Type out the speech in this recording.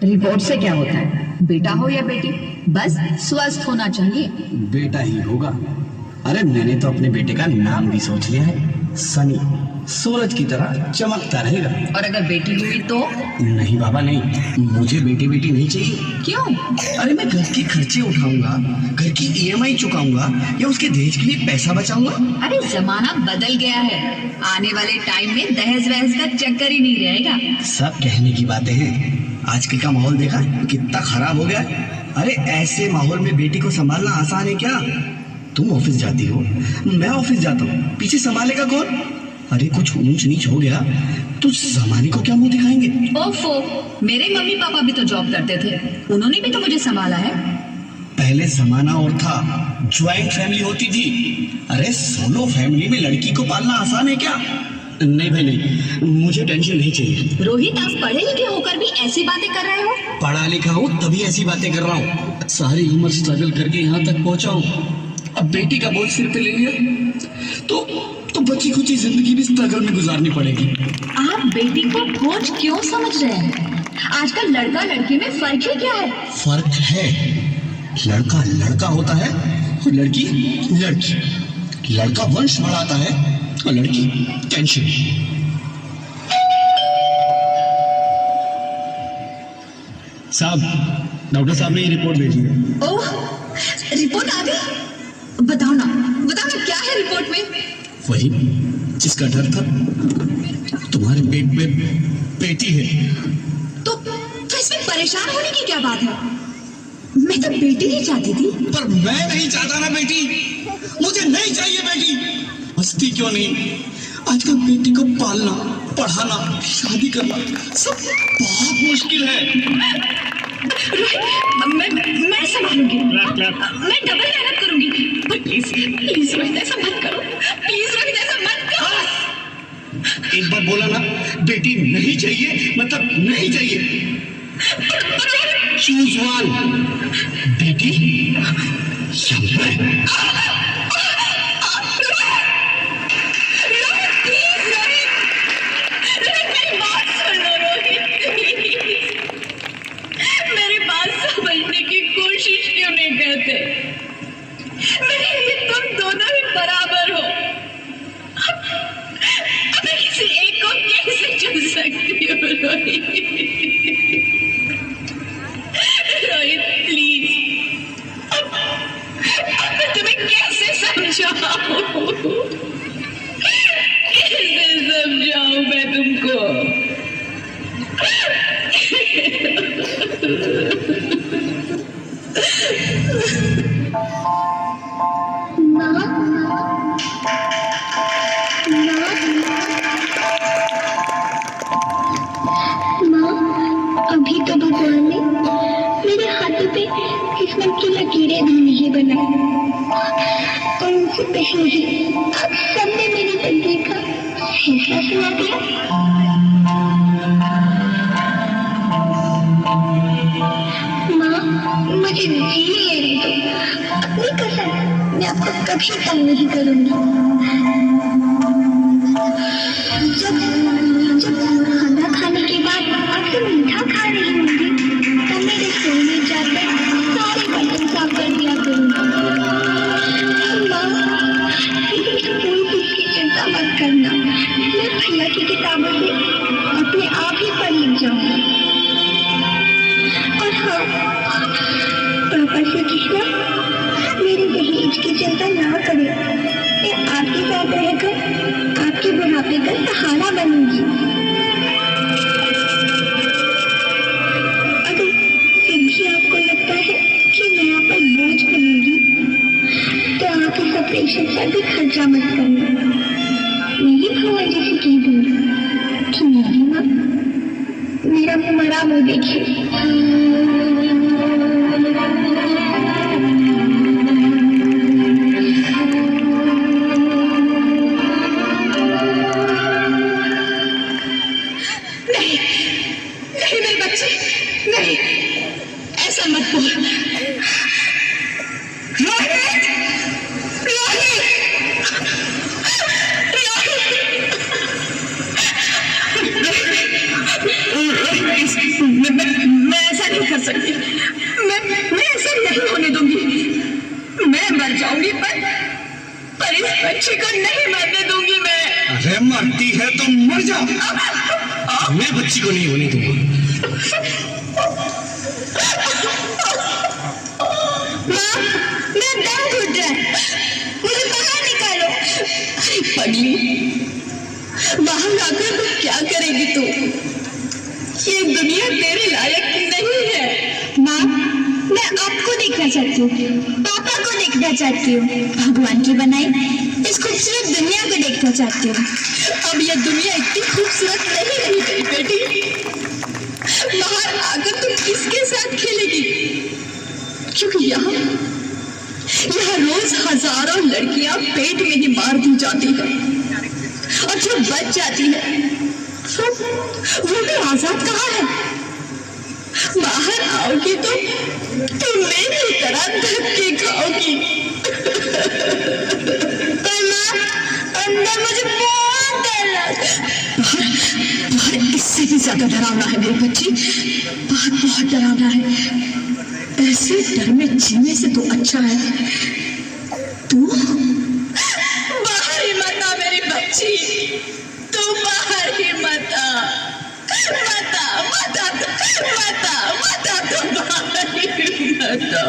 Report से क्या होता है? बेटा हो या बेटी, बस स्वस्थ होना चाहिए। बेटा ही होगा। अरे मैंने तो अपने बेटे का नाम भी सोच लिया है, सनी। सूरज की तरह चमकता रहेगा। और अगर बेटी हुई तो? नहीं बाबा नहीं, मुझे बेटी बेटी नहीं चाहिए। क्यों? अरे मैं घर के खर्चे उठाऊंगा, घर की ईएमआई चुकाऊंगा या उसके दहेज के लिए पैसा बचाऊंगा। अरे जमाना बदल गया है, आने वाले टाइम में दहेज वहेज का चक्कर ही नहीं रहेगा। सब कहने की बातें हैं, आजकल का माहौल देखा कितना खराब हो गया है। अरे ऐसे माहौल में बेटी को संभालना आसान है क्या? तुम ऑफिस जाती हो, मैं ऑफिस जाता हूँ, पीछे संभालेगा कौन? अरे कुछ ऊंच नीच हो गया तो जमाने को क्या मुंह दिखाएंगे? ओफो, मेरे मम्मी पापा भी तो जॉब करते थे, उन्होंने भी तो मुझे संभाला है। पहले जमाना और था, ज्वाइंट फैमिली होती थी। अरे सोलो फैमिली में लड़की को पालना आसान है क्या? नहीं भाई नहीं, मुझे टेंशन नहीं चाहिए। रोहित, आप पढ़े लिखे होकर भी ऐसी बातें कर रहे हो? पढ़ा लिखा हूँ तभी ऐसी बातें कर रहा हूँ। सारी उम्र स्ट्रगल करके यहाँ तक पहुँचा हूँ, अब बेटी का बोझ सिर पे ले लिया तो बची खुची जिंदगी भी स्ट्रगल में गुजारनी पड़ेगी। आप बेटी को बोझ क्यों समझ रहे हैं? आजकल लड़का लड़की में फर्क ही क्या है? फर्क है, लड़का लड़का होता है और लड़की लड़की। लड़का वंश बढ़ाता है और लड़की टेंशन। साहब, डॉक्टर साहब ने ये रिपोर्ट भेजी है। ओह, रिपोर्ट आ गई? बताओ ना क्या है रिपोर्ट में? वही जिसका डर था, तुम्हारे पेट में बेटी है। तो इसमें परेशान होने की क्या बात है? मैं तो बेटी ही चाहती थी। पर मैं नहीं चाहता ना बेटी, मुझे नहीं चाहिए बेटी। हंसती क्यों नहीं? आजकल बेटी को पालना, पढ़ाना, शादी करना सब बहुत मुश्किल है। मैं संभालूंगी, मैं डबल मेहनत करूंगी। पर प्लीज रोहित, ऐसा मत करो। प्लीज रोहित, ऐसा मत करो। एक बार बोला ना, बेटी नहीं चाहिए मतलब नहीं चाहिए। चूज वन, बेटी या मैं। समझने की कोशिश क्यों नहीं करते? मेरे लिए तुम दोनों ही बराबर हो। अब मैं किसी एक को कैसे चुन सकती हूँ रोहित? रोहित प्लीज, अब मैं तुम्हें कैसे समझाऊं? कैसे समझाऊं मैं तुमको? अभी तो भगवान ने मेरे हाथों पे किस्मत की लकीरें भी नहीं बनाई, और उनसे पहले ही सबने मेरी तकदीर का फैसला सुना दिया। माँ, मुझे जीने दे दो। अपनी कसम, मैं आपको कभी तंग नहीं करूंगी। जब खाना खाने के बाद आपसे मीठा खा रही होंगी, तब मेरे सोने जाकर सारे बर्तन साफ कर दिया करूंगा। माँ, स्कूल की चिंता मत करना, मैं भैया की किताबों से अपने आप ही पढ़ लिख जाऊंगा। और हाँ, पापा से कहना मेरे दहेज की चिंता ना करें, मैं आपके साथ रहकर आपके बुढ़ापे का सहारा बनूंगी। अगर फिर भी आपको लगता है कि मैं आप पर बोझ बनूंगी, तो आप इस ऑपरेशन पर भी खर्चा मत करना। मेरी भगवान जी से कह दूंगी कि मेरी माँ मेरा मरा मुँह देखिए। नहीं, ऐसा मत बोल। मैं ऐसा बच्ची को नहीं होने दूंगा। माँ, मेरा दम घुट रहा है, मुझे बाहर निकालो। अरे पगली, बाहर आकर तो क्या करेगी तू? ये दुनिया तेरे लायक नहीं है। माँ, मैं आपको देखना चाहती हूँ, पापा को देखना चाहती हूँ, भगवान की बनाई इस खूबसूरत दुनिया को देखना चाहती हूँ। अब ये दुनिया इतनी खूबसूरत नहीं रही मेरी बेटी। बाहर आकर तुम किसके साथ खेलेगी? क्योंकि यहाँ रोज हजारों लड़कियां पेट में ही मार दी जाती है, और जो बच जाती है वो भी आजाद कहाँ है? बाहर आओगी तो तुम मेरी तरह धक्के खाओगी। पर माँ, अंदर मुझे बहुत डर लग रहा है। बाहर इससे भी ज्यादा डरावना है मेरी बच्ची, बहुत डरावना है। ऐसे डर में जीने से तो अच्छा है तू बाहर ही मत आ मेरी बच्ची, तू बाहर ही मत आ, मत आ, मत आ, मत आ, मत आ, तू बाहर ही मत आ।